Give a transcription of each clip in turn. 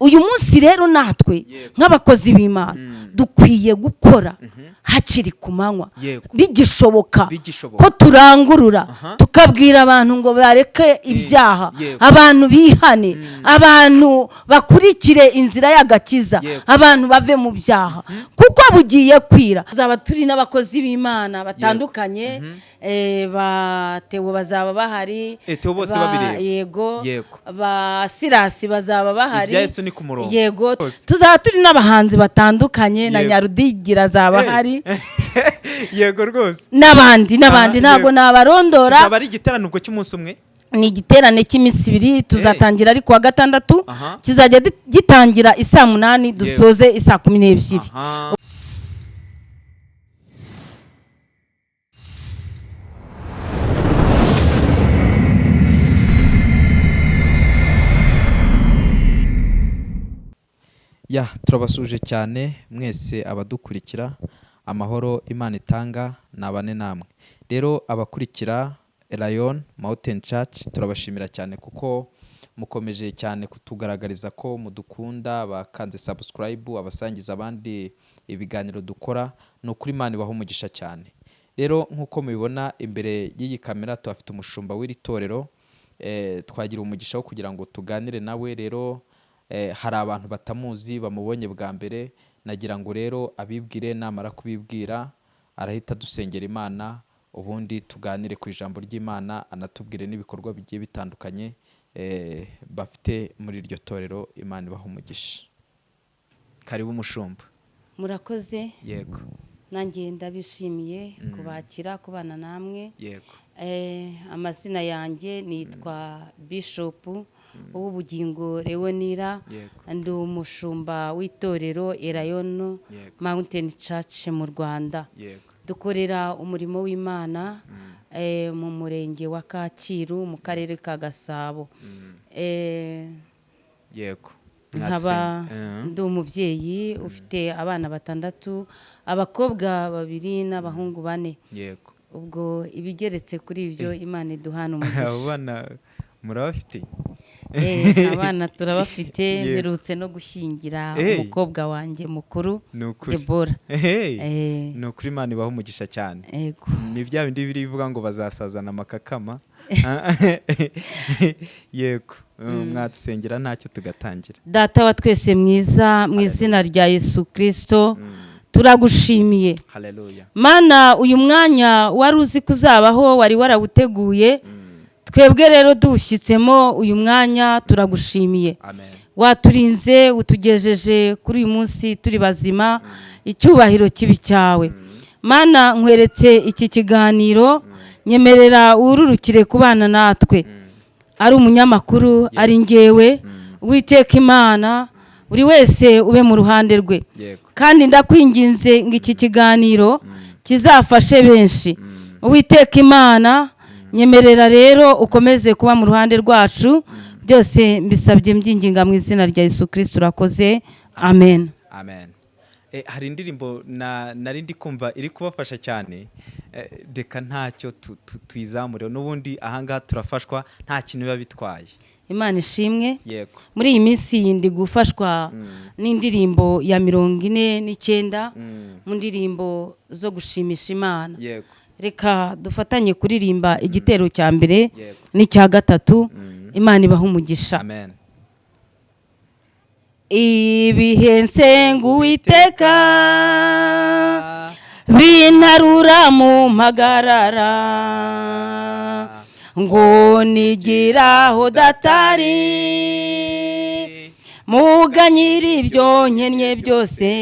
uyu munsi rero natwe nk'abakozi b'Imana dukwiye gukora hakiri ku manywa bigishoboka ko turangurura tukabwira abantu ngo bareke ibyaha, abantu bihane, abantu bakurikire inzira y'agakiza, abantu bave mu byaha kuko bugiye kwira. Tuzaba turi n'abakozi b'Imana batandukanye, batewe bazaba bahari, yego, ba Sirasi bazaba bahari, yego, tuzaba turi n'abahanzi batandukanye, na Nyarudigira azaba hari, yego rwose, n'abandi ntago nabarondora. Kizaba ari igiterane ubwo cy'umunsi umwe, ni igiterane cy'iminsi 2, tuzatangira ari kuwa gatandatu, kizajya gitangira isaa 8 dusoze isaa 12. Turabasuje cyane mwese abadukurikira. Amahoro Imana itanga nabane namwe. Rero abakurikira Elayono Mountain Church turabashimira cyane kuko mukomeje cyane kutugaragariza ko mudukunda, bakanze subscribe, abasangiza abandi ibiganiro dukora. No kuri Imana ibaho umugisha cyane. Rero nkuko mubibona imbere y'iyi kamera tuhafite umushumba w'iri torero, twagira umugisha wo kugira ngo tuganire nawe. Rero hari abantu batamuzi bamubonye bwa mbere, nagira ngo rero abibwire, namara kubibwira arahita dusengera Imana, ubundi tuganire ku ijambo ry'Imana, anatubwire n'ibikorwa bigiye bitandukanye bafite muri iryo torero. Imana ibaha umugisha. Karibu mushumba. Murakoze. Yego. Nanjye ndabishimiye kubakira, kubana namwe. Yego. Amazina yanjye nitwa Bishop Ubugingo Lewonira, ndi umushumba w'itorero Elayono Mountain Church mu Rwanda. Dukorera umurimo w'Imana mu murenge wa Kacyiru mu karere ka Gasabo. Yego. Nkaba ndi umubyeyi ufite abana 6, abakobwa 2 n'abahungu 4. Yego. Ubwo ibigeretse kuri ibyo Imana iduhana umugisha. Abana murabafite? Abana turabafite, mperutse no gushyingira umukobwa wanjye mukuru Debora. No kuri Imana ibaho umugisha cyane. Yego. Ni bya bindi bivuga ngo bazasazana amakakama. Yego. Mwatusengera ntacyo tugatangira. Data wa twese mwiza, mu izina rya Yesu Kristo turagushimiye. Haleluya. Mana, uyu mwanya wari uzi kuzabaho, wari warawuteguye. Twebwe rero dushyitsemo uyu mwanya turagushimiye. Amen. Waturinze utugejeje kuri uyu munsi turi bazima, icyubahiro kibi cyawe. Mana, nkweretse iki kiganiro, nyemerera ururukire kubana natwe. Ari umunyamakuru, ari ngewe, Uwiteka Imana, buri wese ube mu ruhande rwe. Kandi ndakwinginze ngo iki kiganiro kizafashe benshi. Uwiteka Imana, nyemerera rero ukomeze kuba mu ruhande rwacu. Byose mbisabye mbyinginga mu izina rya Yesu Kristo, urakoze. Amen. Amen. Hari indirimbo nari ndi kumva iri kubafasha cyane, reka ntacyo tuyizamure. N'ubundi ahangaha turafashwa, nta kintu biba bitwaye. Imana ishimwe. Yego. Muri iyi minsi yindi gufashwa n'indirimbo ya 49 mu ndirimbo zo gushimisha Imana. Yego. Reka dufatanye kuririmba igitero cya mbere n'icya 3. Imana ibaha umugisha. Amen. Ibihe nsenga Uwiteka, bintarura mu mpagarara, ngo nigiraho datari, muganyira ibyo nkennye byose,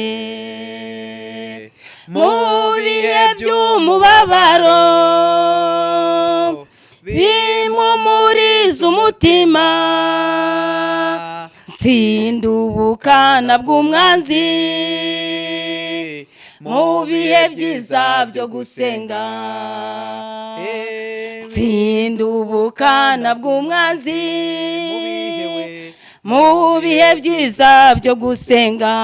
mu bihe by'umubabaro, bimumuriza umutima, ntsinda ubukana bw'umwanzi, mu bihe byiza byo gusenga, ntsinda ubukana bw'umwanzi, mu bihe byiza byo gusenga,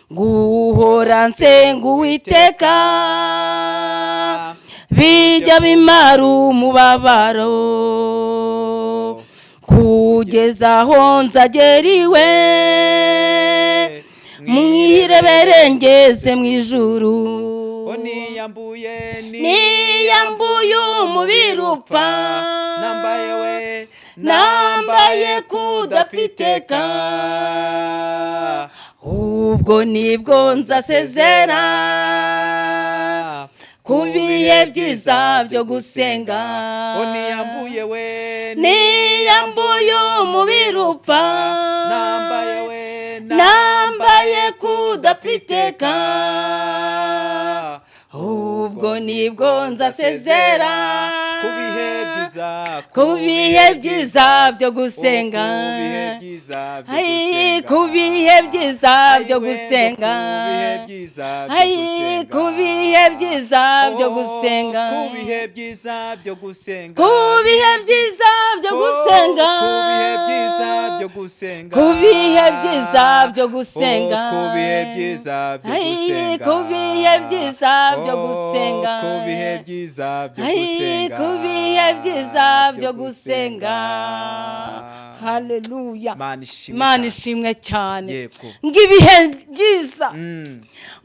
guhora nsenga Uwiteka, bijya bimara umubabaro, kugeza aho nzagera iwe mwireberengeze mu ijuru niyambuye umubiri upfa nambaye kudapfiteka ubwo nibwo nzasezera ku bihe byiza byo gusenga niyambuye umubiri upfa nambaye kudapfiteka ubwo nibwo nzasezera ku bihe byiza byo gusenga ku bihe byiza byo gusenga ku bihe byiza byo gusenga ku bihe byiza byo gusenga ku bihe byiza byo gusenga ku bihe byiza byo gusenga ku bihe byiza byo gusenga byo gusenga haleluya Imana ishimwe cyane ngo ibihe byiza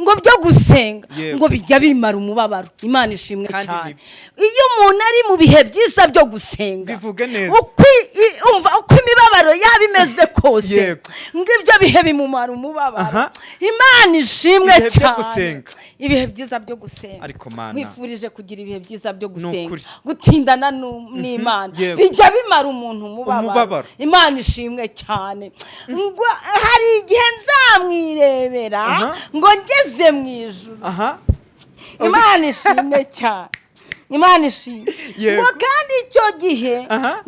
ngo byo gusenga ngo bijya bimara umubabaro Imana ishimwe cyane iyo umuntu ari mu bihe byiza byo gusenga uko imibabaro yaba imeze kose ngo ibyo bihe bimumara umubabaro Imana ishimwe cyane ibihe byiza byo gusenga nkwifurije kugira ibihe byiza byo gusenga gutindana n'Imana bijya bimara umuntu umubabaro Imana ishimwe cyane ngo hari igihe nzamwirebera ngo ngeze mu ijuru Imana ishimwe cyane Imana ishimwe ngo kandi icyo gihe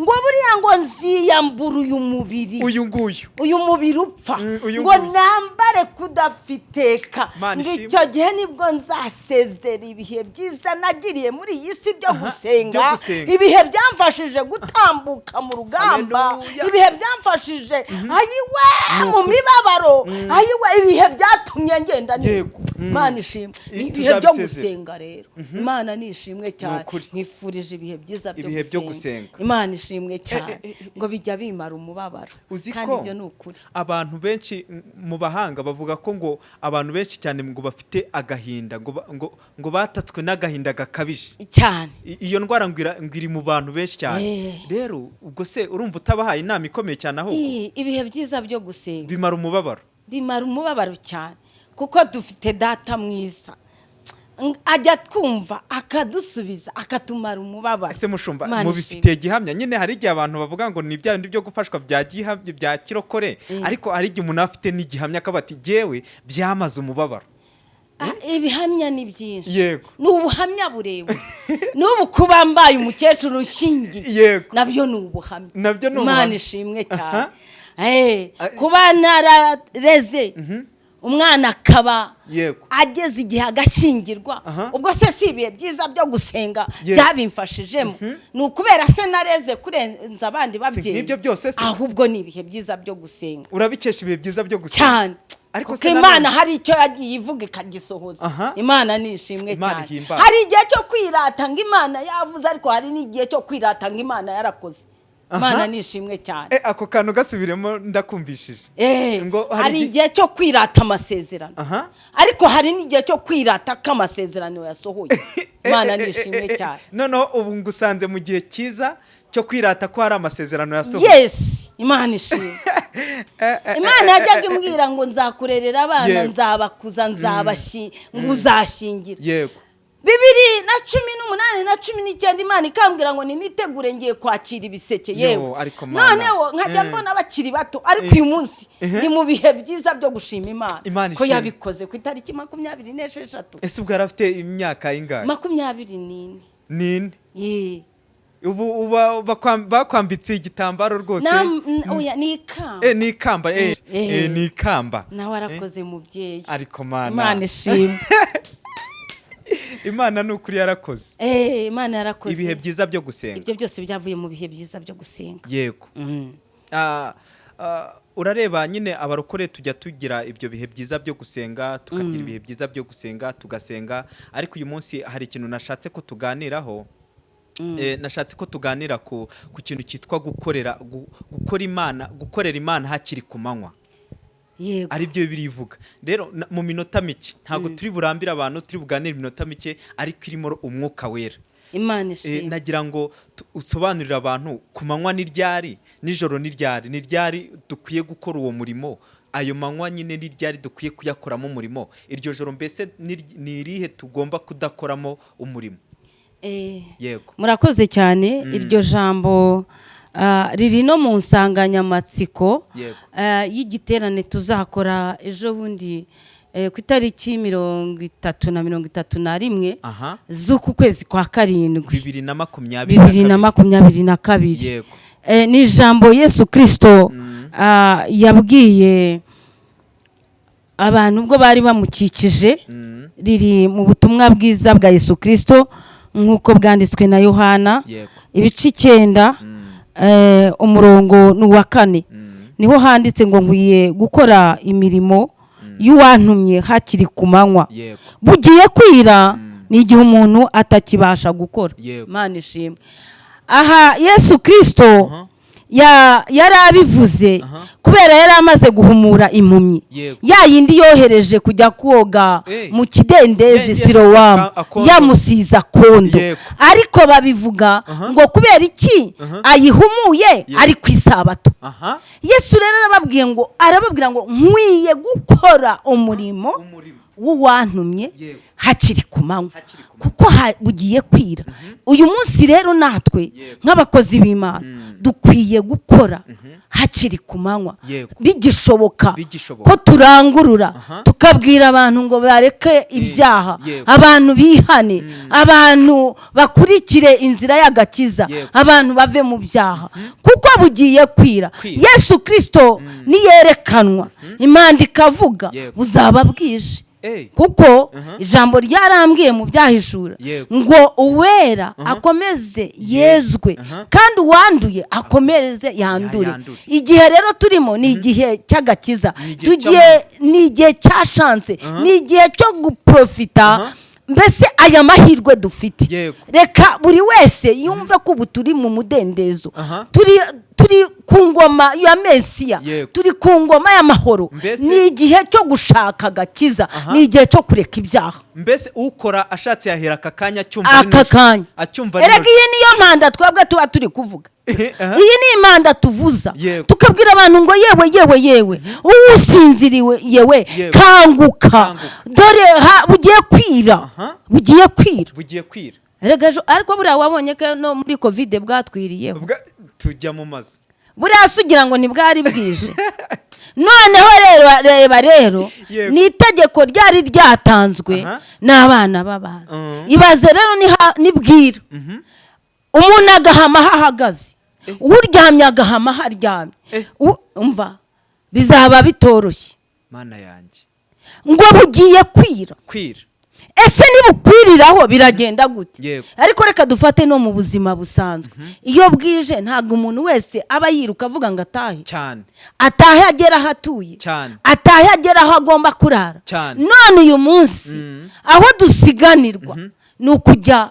ngo buriya ngo nziyambura uyu mubiri uyu mubiri upfa ngo nambare kudapfiteka ngo icyo gihe nibwo nzasezera ibihe byiza nagiriye muri iyi si byo gusenga ibihe byamfashije gutambuka mu rugamba ibihe byamfashije ayiwe mu mibabaro ayiwe ibihe byatumye ngenda Imana ishimwe ibihe byo gusenga rero Imana nishimwe cyane mwifurije ibihe byiza byo gusenga Imana ishimwe cyane ngo bijya bimara umubabaro kandi ibyo ni ukuri abantu benshi mu bahanga bavuga ko ngo abantu benshi cyane ngo bafite agahinda ngo batatswe n'agahinda gakabije cyane iyo ndwara ngo iri mu bantu benshi cyane rero ubwo se urumva utabahaye inama ikomeye cyane aho ibihe byiza byo gusenga bimara umubabaro cyane kuko dufite data mwiza ajya twumva akadusubiza akatumara umubabaro ese mushumba mu bifitiye gihamya nyine hari igihe abantu bavuga ngo ni bya bindi byo gufashwa bya kirokore ariko hari igihe umuntu afite n'igihamya akabati jewe byamaze umubabaro ibihamya ni byinshi yego ni ubuhamya burebure n'ubu kuba mbaye umukecuru ushingiye nabyo ni ubuhamya Imana ishimwe cyane kuba narareze umwana akaba ageze igihe agashingirwa ubwo se si ibihe byiza byo gusenga byabimfashijemo ni ukubera se nareze kurenza abandi babyeyi ahubwo ni ibihe byiza byo gusenga urabikesha ibihe byiza byo gusenga cyane kuko Imana hari icyo yagiye ivuga ikagisohoza Imana nishimwe cyane hari igihe cyo kwirata ngo Imana yavuze ariko hari n'igihe cyo kwirata ngo Imana yarakoze Imana nishimwe cyane ako kantu gasubiremo ndakumvishije hari igihe cyo kwirata amasezerano ariko hari n'igihe cyo kwirata ko amasezerano yasohoye Imana nishimwe cyane noneho ubu ngusanze mu gihe cyiza cyo kwirata ko hari amasezerano yasohoye Imana ishimwe Imana yajyaga imbwira ngo nzakurerera abana nzabakuza uzashingira yego 2018 na 19 Imana ikambwira ngo nitegure ngiye kwakira ibiseke yewe noneho nkajya mbona bakiri bato ariko uyu munsi ni mu bihe byiza byo gushima Imana ko yabikoze ku itariki 26 ese ubwo yarafite imyaka ingahe 24 ubu bakwambitse igitambaro rwose ni ikamba nawe arakoze mubyeyi ariko Imana ishimwe Imana n'ukuri yarakoze Imana yarakoze ibihe byiza byo gusenga ibyo byose byavuye mu bihe byiza byo gusenga yego urareba nyine abarokore tujya tugira ibyo bihe byiza byo gusenga tukagira ibihe byiza byo gusenga tugasenga ariko uyu munsi hari ikintu nashatse ko tuganiraho nashatse ko tuganira ku kintu cyitwa gukorera Imana hakiri ku manywa. Yego. Ari byo birivuga. Rero mu minota mike ntago turi burambira abantu, turi buganira iminota mike ariko irimo umwuka wera. Imana ishimwe. Nagira ngo usobanurire abantu ku manywa ni ryari, nijoro ni ryari dukwiye gukora uwo murimo. Ayo manywa nyine ni ryari dukwiye kuyakoramo umurimo. Iryo joro mbese ni irihe tugomba kudakoramo umurimo. Yego. Murakoze cyane. Iryo jambo riri no mu nsanganyamatsiko y'igiterane tuzakora ejo bundi ku itariki 30 na 31 z'uku kwezi kwa karindwi 2022. Yego. Ni ijambo Yesu Kristo yabwiye abantu ubwo bari bamukikije, riri mu butumwa bwiza bwa Yesu Kristo nk'uko bwanditswe na Yohana ibice 9 umurongo n'uwa 4. Niho handitse ngo nkwiye gukora imirimo y'uwantumye hakiri ku manywa. Bugiye kwira ni igihe umuntu atakibasha gukora. Imana ishimwe. Aha Yesu Kristo yarabivuze kubera yari amaze guhumura impumyi, ya yindi yohereje kujya koga mu kidendezi Silowamu yamusiza kondo, ariko babivuga ngo kubera iki ayihumuye ari ku isabato. Yesu rero arababwira ngo nkwiye gukora umurimo w'uwantumye hakiri ku manywa kuko bugiye kwira. Uyu munsi rero natwe nk'abakozi b'Imana dukwiye gukora hakiri ku manywa, bigishoboka ko turangurura tukabwira abantu ngo bareke ibyaha, abantu bihane, abantu bakurikire inzira y'agakiza, abantu bave mu byaha kuko bugiye kwira. Yesu Kristo niyerekanwa, Imana ikavuga buzaba bwije. Kuko ijambo ryarambwiye mu byahishura ngo uwera akomeze yezwe kandi uwanduye akomereze yandure. Igihe rero turimo ni igihe cy'agakiza, ni igihe cya chance, ni igihe cyo guprofita. Mbese aya mahirwe dufite, reka buri wese yumve ko ubu turi mu mudendezo, turi ku ngoma ya Mesiya, turi ku ngoma y'amahoro. Ni igihe cyo gushaka agakiza, ni igihe cyo kureka ibyaha. Mbese ukora ashatse yahera aka kanya acyumva. Erega iyi niyo mpanda twebwe tuba turi kuvuga. Iyi ni imanda tuvuza tukabwira abantu ngo yewe usinziriwe yewe kanguka, dore bugiye kwira. Ariko buriya wabonye ko no muri covid bwatwiriyeho, tujya mu mazu buriya sugira ngo ntibwari bwije. Noneho rero ni itegeko ryari ryatanzwe n'abana b'abantu. Ibaze rero nibwira umuntu agahama hahagaze, uryamye agahama haryamye, umva bizaba bitoroshye. Mana yanjye ngo bugiye kwira. Ese nibukwiriraho biragenda gute? Ariko reka dufate no mu buzima busanzwe. Iyo bwije ntabwo umuntu wese aba yiruka avuga ngo atahe cyane, atahe agera aho atuye cyane, atahe agera aho agomba kurara. None uyu munsi aho dusiganirwa ni ukujya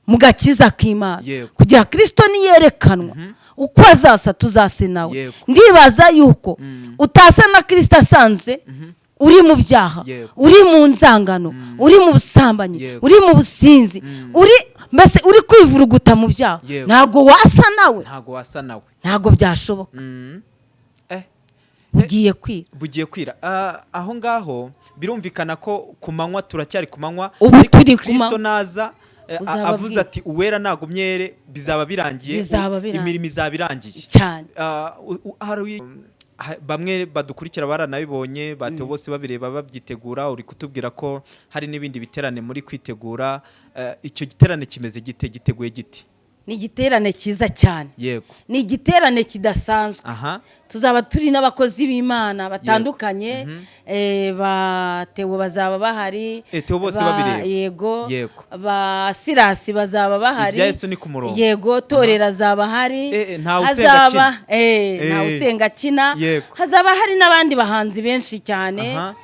mu gakiza k'Imana kugira Kristo niyerekanwa uko azasa tuzase nawe. Ndibaza yuko utasa na Kristo asanze uri mu byaha, uri mu nzangano, uri mu busambanyi, uri mu businzi, mbese uri kwivuruguta mu byaha, ntago wasa nawe, ntago byashoboka. Bugiye kwira. Aho ngaho birumvikana ko ku manywa turacyari ku manywa, ariko Kristo naza avuze ati uwera nagumyere bizaba birangiye, imirimo izaba irangiye cyane. Bamwe badukurikira baranabibonye, batewe bose babireba babyitegura. Uri kutubwira ko hari n'ibindi biterane muri kwitegura. Icyo giterane kimeze gite, giteguye giti? Ni igiterane cyiza cyane. Ni igiterane kidasanzwe. Tuzaba turi n'abakozi b'Imana batandukanye. Batewe bazaba bahari, Tewo bose babireba. Yego. Ba Sirasi bazaba bahari. Yesu ni ku murongo. Yego. Torera azaba hari. Hazaba nta usenga kina. Hazaba hari n'abandi bahanzi benshi cyane.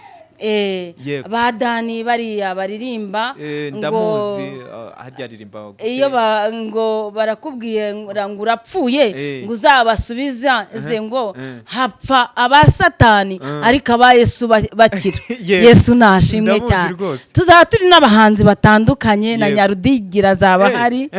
badani bariya baririmba ndamuzi harya ririmba iyo ngo barakubwiye ngo urapfuye ngo uzabasubiza ngo hapfa abasatani ariko aba Yesu bakira. Yesu nashimwe cyane. Tuzaba turi n'abahanzi batandukanye na Nyarudigira zaba hari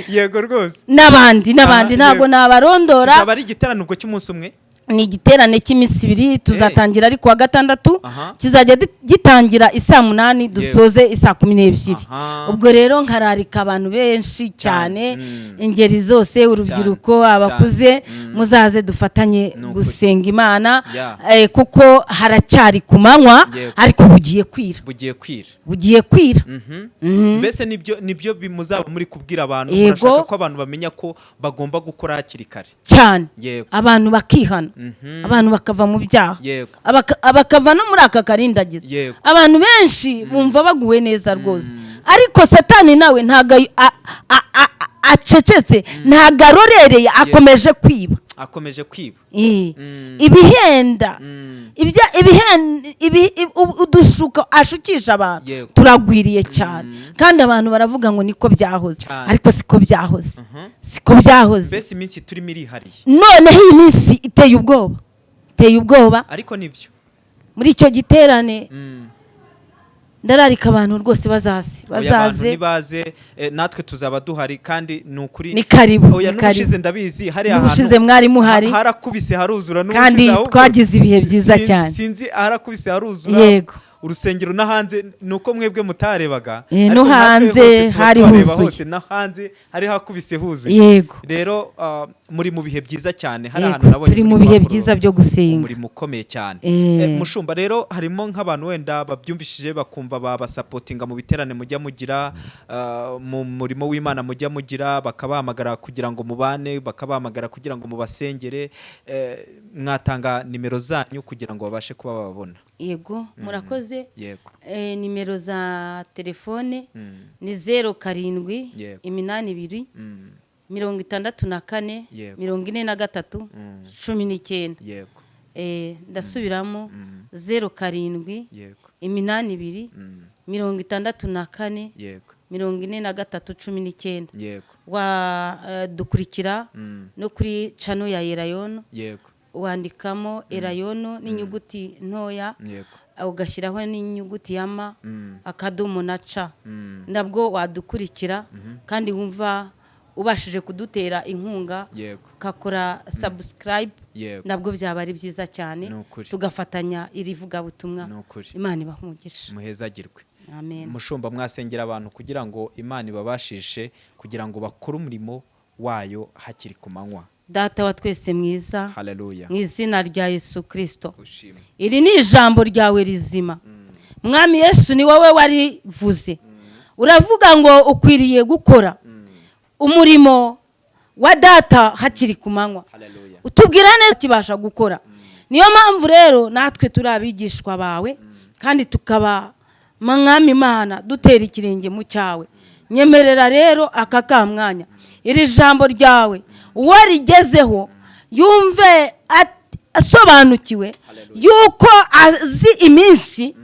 yego rwose n'abandi ntago nabarondora. Kizaba ari igiterane ubwo cy'umunsi umwe, ni igiterane cy'iminsi 2 tuzatangira ari kuwa gatandatu kizajya gitangira isaa 8 dusoze isaa 12. Ubwo rero nkararika abantu benshi cyane ingeri zose, urubyiruko, abakuze, muzaze dufatanye gusenga Imana kuko haracyari kumanywa ariko bugiye kwira. Mbese nibyo bimuzaba muri kubwira abantu, murashaka ko abantu bamenya ko bagomba gukora hakiri kare cyane, abantu bakihana, abantu bakava mu byaha, bakava no muri aka karindagiza. Abantu benshi bumva baguwe neza rwose, ariko satani nawe ntago acecetse, ntago arorereye, akomeje kwiba. Ibihenda udushuka ashukisha abantu turagwiriye cyane, kandi abantu baravuga ngo niko byahoze, ariko siko byahoze. Mbese iminsi turimo irihariye, noneho iyi minsi iteye ubwoba, ariko nibyo muri icyo giterane ndararika abantu rwose bazaze nibaze, natwe tuzaba duhari kandi nukuri ni karibu. N'ubushize ndabizi hari ahantu n'ubushize mwari muhari, harakubise haruzura, kandi twagize ibihe byiza cyane. Sinzi harakubise haruzura, yego, urusengero no hanze nuko mwebwe mutarebaga, no hanze hari huzuye, no hanze hari hakubise huzuye. Yego, rero muri mu bihe byiza cyane, hari ahantu nabonye turi mu bihe byiza byo gusenga, umurimo ukomeye cyane. Mushumba, rero harimo nk'abantu wenda babyumvishije bakumva babasapotinga mu biterane mujya mugira, mu murimo w'Imana mujya mugira, bakabahamagara kugira ngo mubane, bakabahamagara kugira ngo mubasengere, mwatanga nimero zanyu kugira ngo babashe kuba bababona? Yego, murakoze. Yego, nimero za telefone ni 07 82 64 43 19. yego, ndasubiramo 07 82 64 43 19. yego, wadukurikira no kuri channel ya Elayono, yego, wandikamo Elayono n'inyuguti ntoya, ugashyiraho n'inyuguti ya ma akadomo na ca, ndabwo wadukurikira. kandi wumva ubashije kudutera inkunga, kakora subscribe, ndabwo byaba ari byiza cyane, tugafatanya iri vuga butumwa. Imana ibahumugisha, muhezagirwe. Amen. Mushumba, mwasengera abantu kugira ngo Imana ibabashishe kugira ngo bakore umurimo wayo hakiri ku manywa. Data wa twese mwiza, haleluya, mu izina rya Yesu Kristo, iri ni ijambo ryawe rizima. Mwami Yesu, ni wowe warivuze, uravuga ngo ukwiriye gukora umurimo wa data hakiri ku manywa, utubwira neza kibasha gukora. Niyo mpamvu rero natwe turi abigishwa bawe, kandi tukaba Mwami Imana dutera ikirenge mu cyawe. Nyemerera rero aka kamwanya iri jambo ryawe warigezeho yumve asobanukiwe, yuko azi iminsi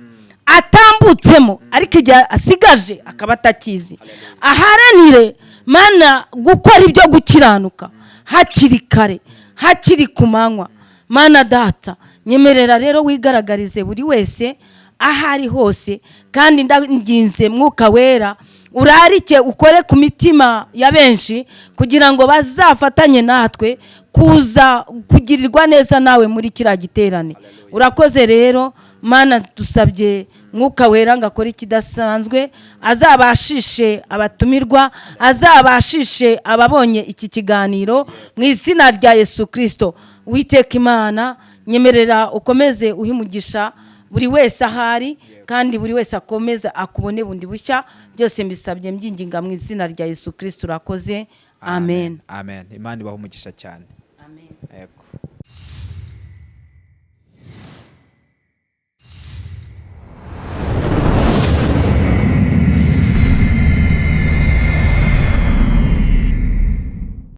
atambutsemo, ariko igihe asigaje akaba atakizi. Aharanire Mana gukora ibyo gukiranuka hakiri kare, hakiri ku manywa. Mana Data, nyemerera rero wigaragarize buri wese ahari hose, kandi nginze Mwuka Wera urarike ukore ku mitima ya benshi, kugira ngo bazafatanye natwe kuza kugirirwa neza nawe muri kiriya giterane. Urakoze rero Mana, dusabye Mwuka Wera ngakora ikidasanzwe, azabashishe abatumirwa, azabashishe ababonye iki kiganiro, mu izina rya Yesu Kristo. Uwiteka Imana, nyemerera ukomeze uhimugisha buri wese ahari, kandi buri wese akomeza akubone bundi bushya. Byose mbisabye mbyinginga mu izina rya Yesu Kristo. Urakoze. Amen. Amen. Imana ibahumugisha cyane. Amen.